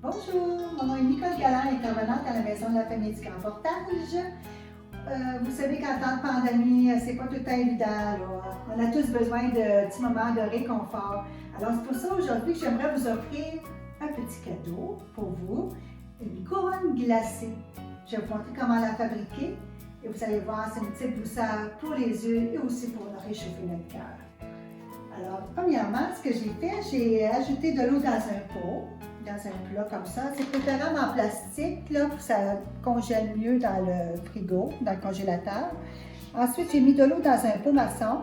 Bonjour, mon nom est Nicole Galland, intervenante à la Maison de la famille du Grand Portage. Vous savez qu'en temps de pandémie, c'est pas tout le temps évident. Là. On a tous besoin de petits moments de réconfort. Alors c'est pour ça aujourd'hui que j'aimerais vous offrir un petit cadeau pour vous, une couronne glacée. Je vais vous montrer comment la fabriquer et vous allez voir, c'est une petite douceur pour les yeux et aussi pour réchauffer notre cœur. Alors, premièrement, ce que j'ai fait, j'ai ajouté de l'eau dans un pot, dans un plat comme ça. C'est préférable en plastique, là, pour que ça congèle mieux dans le frigo, dans le congélateur. Ensuite, j'ai mis de l'eau dans un pot maçon.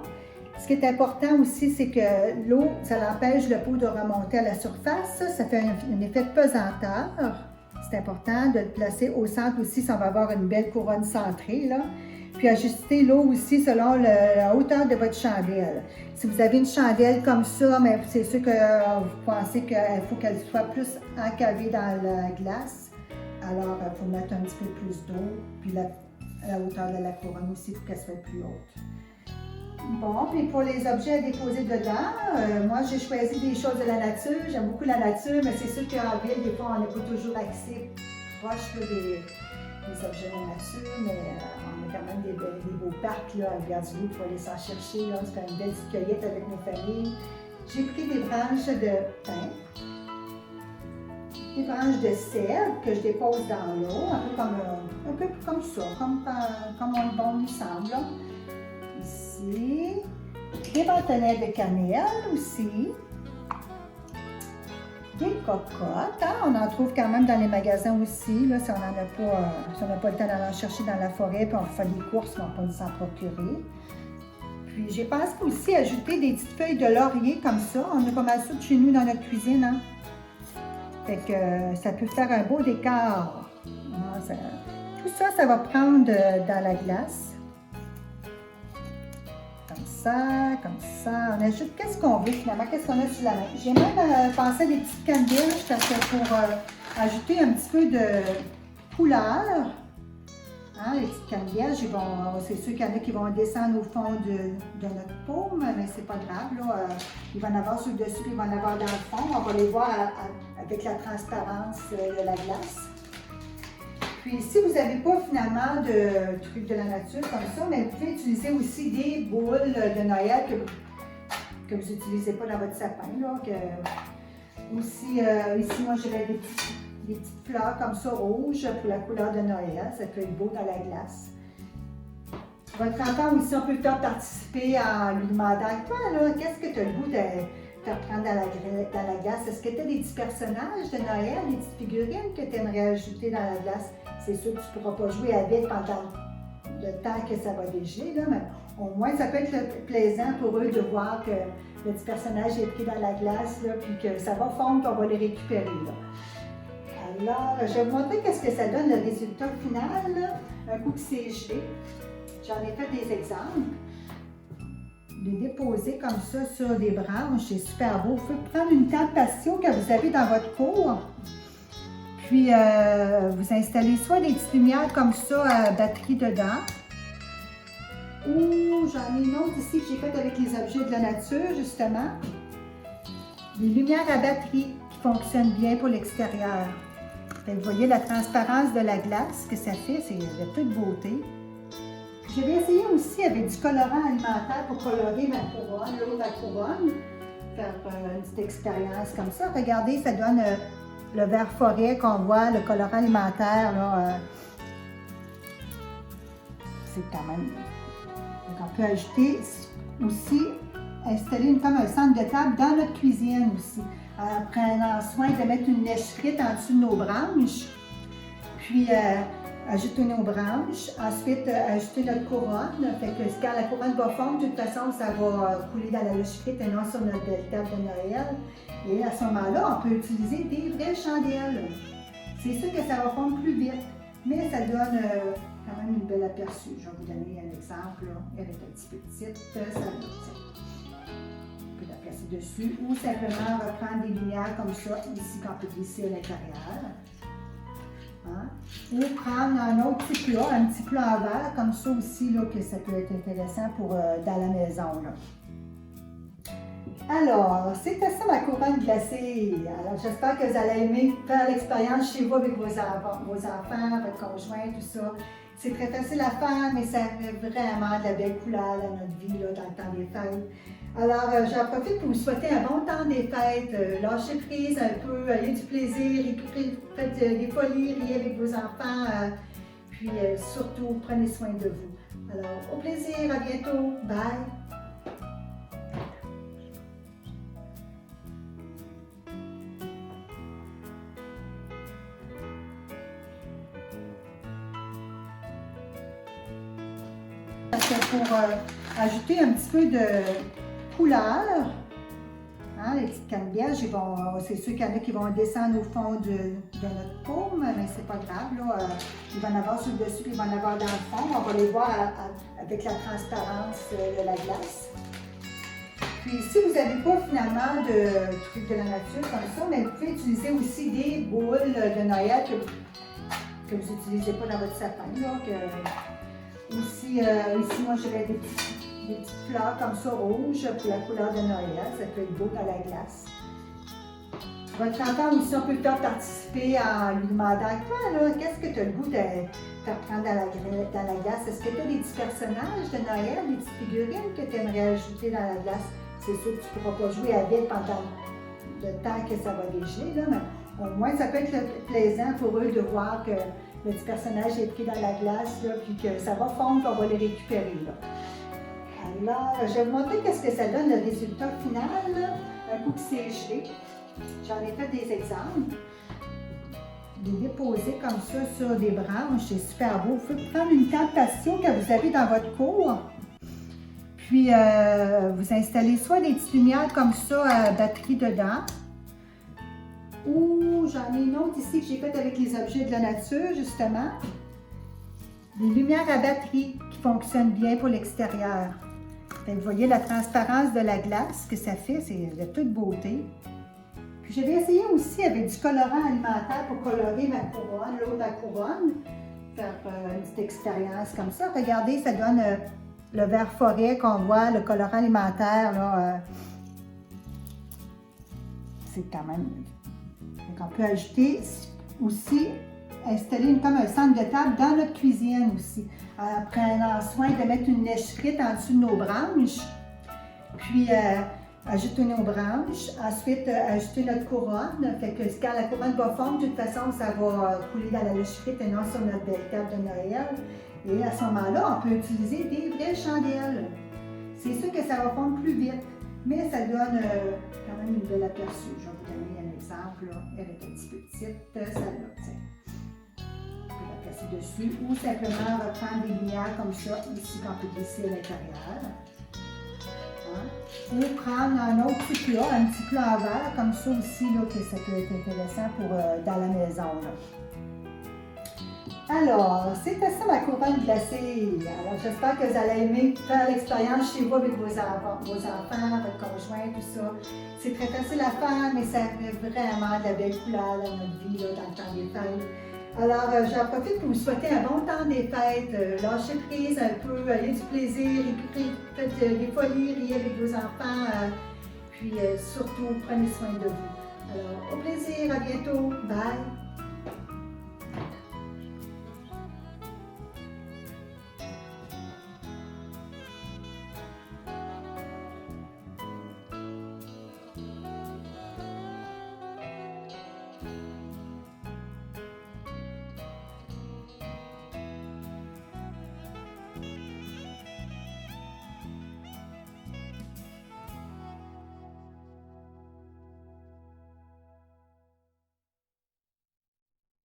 Ce qui est important aussi, c'est que l'eau, ça empêche le pot de remonter à la surface. Ça fait un effet de pesanteur. C'est important de le placer au centre aussi si on va avoir une belle couronne centrée, là. Puis ajuster l'eau aussi selon la hauteur de votre chandelle. Si vous avez une chandelle comme ça, mais c'est sûr que vous pensez qu'il faut qu'elle soit plus encavée dans la glace, alors il faut mettre un petit peu plus d'eau, puis la hauteur de la couronne aussi pour qu'elle soit plus haute. Bon, puis pour les objets à déposer dedans, moi j'ai choisi des choses de la nature. J'aime beaucoup la nature, mais c'est sûr qu'en ville, des fois, on n'a pas toujours accès proche des objets de la nature, mais on a quand même des beaux parcs là, à Rivière-du-Loup pour aller s'en chercher. Là, c'est une belle petite cueillette avec nos familles. J'ai pris des branches de pin, des branches de sève que je dépose dans l'eau, un peu comme ça, comme bon lui semble. Là. Ici, des bâtonnets de cannelle aussi. Des cocottes, hein? On en trouve quand même dans les magasins aussi, là, si on n'a pas le temps d'aller en chercher dans la forêt, puis on fait des courses, mais on peut s'en procurer. Puis j'ai pensé aussi ajouter des petites feuilles de laurier comme ça. On a pas mal ça de chez nous dans notre cuisine, hein? Fait que ça peut faire un beau décor. Tout ça, ça va prendre dans la glace. Comme ça. On ajoute qu'est-ce qu'on veut finalement, qu'est-ce qu'on a sur la main. J'ai même pensé à des petites canneberges parce que pour ajouter un petit peu de couleur. Hein, les petites canneberges, c'est sûr qu'il y en a qui vont descendre au fond de notre paume, mais c'est pas grave. Là, il va en avoir sur le dessus, il va en avoir dans le fond. On va les voir avec la transparence de la glace. Puis si vous n'avez pas finalement de trucs de la nature comme ça, mais vous pouvez utiliser aussi des boules de Noël que vous n'utilisez pas dans votre sapin. Là, aussi, ici, moi, j'aurais des petites fleurs comme ça rouges pour la couleur de Noël. Ça peut être beau dans la glace. Votre enfant aussi, on peut le faire participer en lui demandant « Toi, là, qu'est-ce que tu as le goût de faire prendre dans la glace? Est-ce que tu as des petits personnages de Noël, des petites figurines que tu aimerais ajouter dans la glace? » C'est sûr que tu ne pourras pas jouer avec pendant le temps que ça va dégeler, là, mais au moins ça peut être plaisant pour eux de voir que le petit personnage est pris dans la glace, là, puis que ça va fondre, qu'on va les récupérer. Là. Alors, je vais vous montrer qu'est-ce que ça donne le résultat final, là, un coup que c'est gelé. J'en ai fait des exemples. Les déposer comme ça sur des branches, c'est super beau. Vous pouvez prendre une table patio que vous avez dans votre cour. Puis, vous installez soit des petites lumières comme ça à batterie dedans, ou j'en ai une autre ici que j'ai faite avec les objets de la nature, justement. Des lumières à batterie qui fonctionnent bien pour l'extérieur. Vous voyez la transparence de la glace que ça fait, c'est de toute beauté. Je vais essayer aussi avec du colorant alimentaire pour colorer ma couronne, l'eau de ma couronne. Faire une petite expérience comme ça. Regardez, ça donne le vert forêt qu'on voit, le colorant alimentaire, là, c'est quand même... Donc on peut ajouter aussi, installer comme un centre de table dans notre cuisine aussi, en prenant soin de mettre une lèche frite en dessous de nos branches, puis ajouter nos branches, ensuite ajouter notre couronne, fait que quand la couronne va fondre, de toute façon, ça va couler dans la lèche frite et non sur notre belle table de Noël. Et à ce moment-là, on peut utiliser des vraies chandelles. C'est sûr que ça va fondre plus vite, mais ça donne quand même une belle aperçu. Je vais vous donner un exemple. Là. Elle est un petit peu petite, ça va. On peut la placer dessus ou simplement reprendre des lumières comme ça, ici qu'on peut glisser à l'intérieur. Hein? Ou prendre un autre petit plat, un petit plat en verre, comme ça aussi, là, que ça peut être intéressant pour dans la maison. Là. Alors, c'était ça ma couronne glacée. Alors, j'espère que vous allez aimer faire l'expérience chez vous avec vos enfants, votre conjoint, tout ça. C'est très facile à faire, mais ça met vraiment de la belle couleur dans notre vie là, dans le temps des fêtes. Alors, j'en profite pour vous souhaiter un bon temps des fêtes. Lâchez prise un peu, ayez du plaisir, faites des folies, riez avec vos enfants. Puis surtout, prenez soin de vous. Alors, au plaisir, à bientôt. Bye! Parce que pour ajouter un petit peu de couleur, hein, les petites cannebières, c'est sûr qu'il y en a qui vont descendre au fond de notre paume, mais c'est pas grave. Là, il va en avoir sur le dessus, puis il va en avoir dans le fond. On va les voir avec la transparence de la glace. Puis si vous n'avez pas finalement de trucs de la nature comme ça, mais vous pouvez utiliser aussi des boules de Noël que vous n'utilisez pas dans votre sapin. Là, ici, moi, j'aurais des petites fleurs comme ça, rouges, pour la couleur de Noël. Ça peut être beau dans la glace. Votre enfant aussi, on peut le faire participer en lui demandant « Toi, là, qu'est-ce que tu as le goût de faire prendre dans la glace? Est-ce que tu as des petits personnages de Noël, des petites figurines que tu aimerais ajouter dans la glace? » C'est sûr que tu ne pourras pas jouer avec pendant le temps que ça va dégeler, là, mais au moins, ça peut être plaisant pour eux de voir que le petit personnage est pris dans la glace, là, puis que ça va fondre, qu'on va les récupérer. Là. Alors, je vais vous montrer qu'est-ce que ça donne, le résultat final, là, un coup que c'est gelé. J'en ai fait des exemples. Les déposer comme ça sur des branches, c'est super beau. Vous pouvez prendre une tente patio que vous avez dans votre cour, puis vous installez soit des petites lumières comme ça à batterie dedans, ou j'en ai une autre ici que j'ai faite avec les objets de la nature, justement. Des lumières à batterie qui fonctionnent bien pour l'extérieur. Vous voyez la transparence de la glace que ça fait, c'est de toute beauté. Puis j'avais essayé aussi avec du colorant alimentaire pour colorer ma couronne, l'eau de la couronne. Faire une petite expérience comme ça. Regardez, ça donne le vert forêt qu'on voit, le colorant alimentaire. Là, c'est quand même... Donc on peut ajouter aussi, installer comme un centre de table dans notre cuisine aussi. En prenant soin de mettre une lèche frite en dessous de nos branches. Puis ajouter nos branches. Ensuite, ajouter notre couronne. Fait que quand la couronne va fondre, de toute façon, ça va couler dans la lèche frite et non sur notre belle table de Noël. Et à ce moment-là, on peut utiliser des vraies chandelles. C'est sûr que ça va fondre plus vite, mais ça donne quand même une belle aperçu. Je vais vous donner un exemple. Là. Elle est un petit peu petite, celle-là. On peut la placer dessus ou simplement reprendre des lumières comme ça, ici, qu'on peut glisser à l'intérieur. Hein? Ou prendre un autre petit plat, un petit plat en verre, comme ça aussi, là, que ça peut être intéressant pour, dans la maison. Là. Alors, c'était ça ma couronne glacée. Alors, j'espère que vous allez aimer faire l'expérience chez vous avec vos enfants, votre conjoint, tout ça. C'est très facile à faire, mais ça met vraiment de la belle couleur dans notre vie, là, dans le temps des fêtes. Alors, j'en profite pour vous souhaiter un bon temps des fêtes. Lâchez prise un peu, ayez du plaisir, faites des folies, riez avec vos enfants. Puis surtout, prenez soin de vous. Alors, au plaisir, à bientôt. Bye!